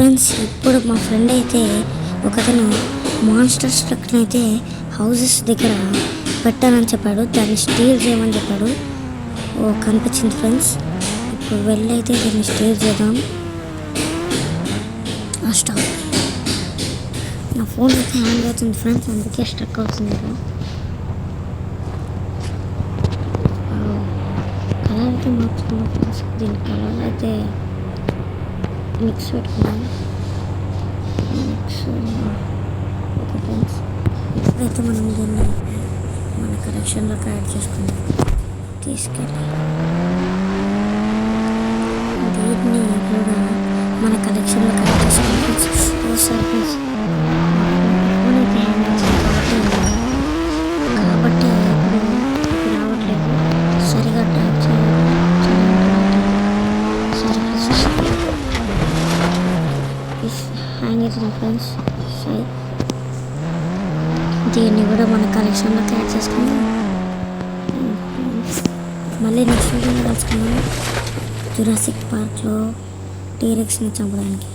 Friends, ఇప్పుడు మా friend అయితే ఒకతను మాన్స్టర్ ట్రక్ని అయితే హౌసెస్ దగ్గర పెట్టానని చెప్పాడు. దాన్ని స్టీల్ చేయమని చెప్పాడు. కనిపించింది ఫ్రెండ్స్. ఇప్పుడు వెళ్ళి అయితే దీన్ని స్టీల్ చేద్దాం. స్టాప్. నా ఫోన్ అయితే హ్యాంగ్ అవుతుంది ఫ్రెండ్స్, అందుకే స్ట్రక్ అవుతుంది. కలర్ అయితే మార్చుకున్నాం ఫ్రెండ్స్. దీని కలర్ అయితే మిక్స్ పెట్టుకున్నాం. ఓకే ఫ్రెండ్స్, ఇప్పుడైతే మనం దీన్ని మన కలెక్షన్లోకి యాడ్ చేసుకున్నాం. తీసుకెళ్ళి దీన్ని కూడా మన కలెక్షన్లోకి యాడ్ చేసుకున్నాం ఫ్రెండ్స్. ఓసారి ఫ్రెండ్స్, ఫోన్ అయితే హ్యాంగ్ అవుతుంది కాబట్టి ఇప్పుడు రావట్లేదు. సరిగా టైప్ చేయాలి. హ్యాంగ్ అవుతుంది ఫ్రెండ్స్. సరే, దీన్ని కూడా మన కలెక్షన్లోకి యాడ్ చేసుకున్నాం. మళ్ళీ నెక్స్ట్ వీడియోలో కలుసుకున్నాం. జురాసిక్ పార్క్లో టీరెక్స్ని చంపడానికి.